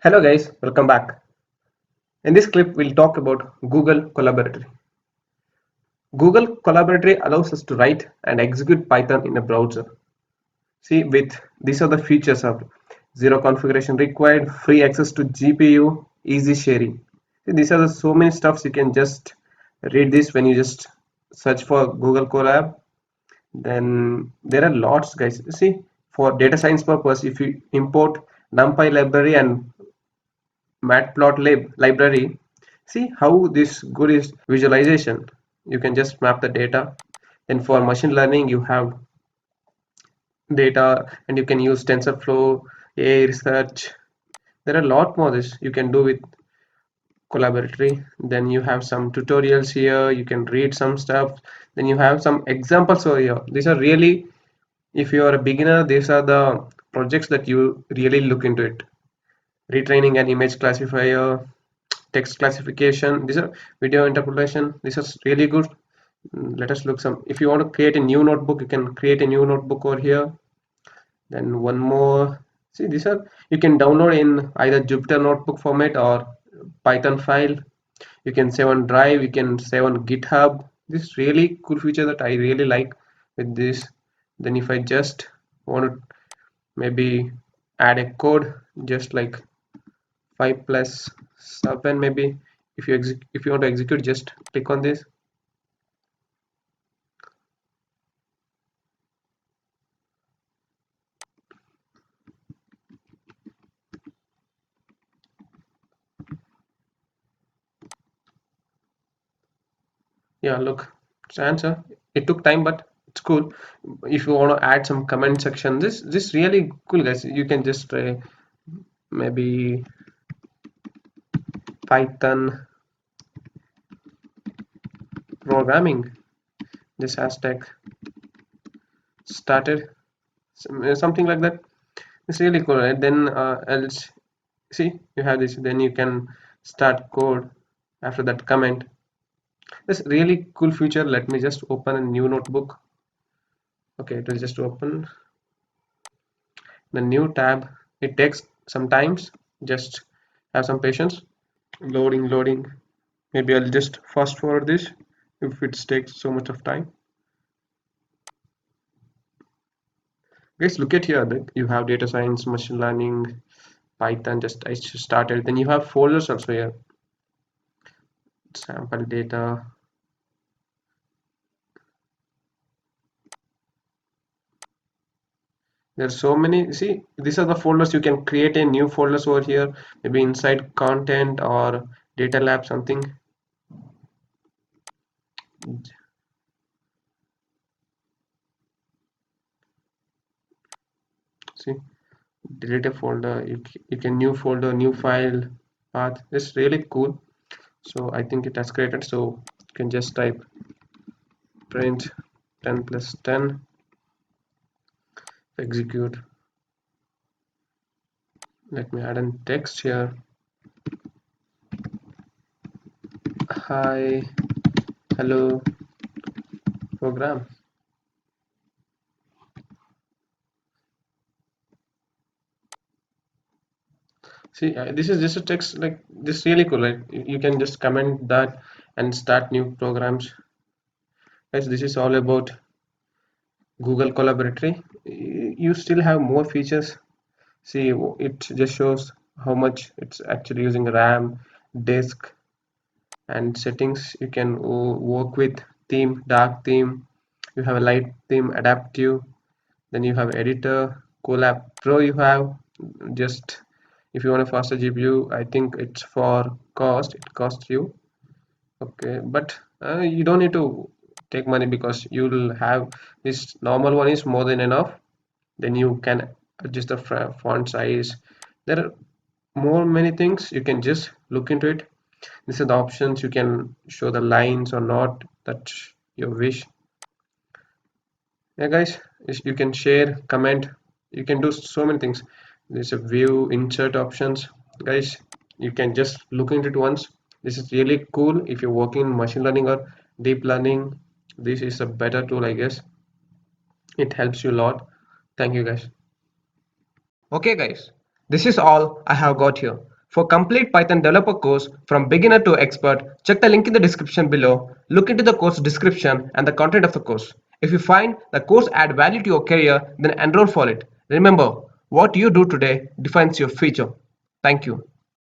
Hello guys, welcome back. In this clip, we'll talk about Google Collaboratory. Google Collaboratory allows us to write and execute Python in a browser. See, with these are the features of zero configuration required, free access to GPU, easy sharing. See, these are the so many stuffs you can just read this when you just search for Google Colab. Then there are lots, guys. See, for data science purpose, if you import NumPy library and matplotlib library, see how this good is visualization. You can just map the data. Then for machine learning you have data and you can use TensorFlow, AI research. There are a lot more this you can do with collaboratory. Then you have some tutorials here, you can read some stuff. Then you have some examples over here. These are really, if you are a beginner, these are the projects that you really look into it. Retraining an image classifier, text classification, these are video interpolation. This is really good. Let us look some. If you want to create a new notebook, you can create a new notebook over here. Then one more. See, these are, you can download in either Jupyter notebook format or Python file. You can save on drive, you can save on GitHub. This really cool feature that I really like with this. Then if I just want to maybe add a code, just like 5 plus 7 maybe. If you want to execute, just click on this. Yeah, look, it's answer. It took time, but it's cool. If you want to add some comment section, this really cool, guys. You can just try maybe Python programming, this hashtag started, something like that. It's really cool, right? Then else, see, you have this. Then you can start code after that comment. This really cool feature. Let me just open a new notebook. Okay, it will just open the new tab. It takes some times. Just have some patience. Loading. Maybe I'll just fast forward this if it takes so much of time. Guys, look at here that you have data science, machine learning, Python. Just I just started. Then you have folders also here. Sample data. There's so many. See, these are the folders. You can create a new folders over here. Maybe inside content or data lab something. See, delete a folder. You can new folder, new file path. It's really cool. So I think it has created. So you can just type print 10 plus 10, execute. Let me add in text here. Hi, hello, program. See, this is just a text, like this really cool. Like you can just comment that and start new programs. Guys, this is all about Google Collaboratory. You still have more features. See, it just shows how much it's actually using RAM, disk, and settings. You can work with theme, dark theme. You have a light theme, adaptive. Then you have editor, Colab Pro. You have just, if you want a faster GPU, I think it's for cost. It costs you. Okay, but you don't need to take money because you'll have this normal one is more than enough. Then you can adjust the font size. There are more many things. You can just look into it. These are the options. You can show the lines or not. That's your wish. Yeah, guys, you can share, comment. You can do so many things. There's a view, insert options. Guys, you can just look into it once. This is really cool if you're working in machine learning or deep learning. This is a better tool, I guess. It helps you a lot. Thank you, guys. Okay, guys, this is all I have got here. For complete Python developer course from beginner to expert, check the link in the description below. Look into the course description and the content of the course. If you find the course add value to your career, then enroll for it. Remember, what you do today defines your future. Thank you.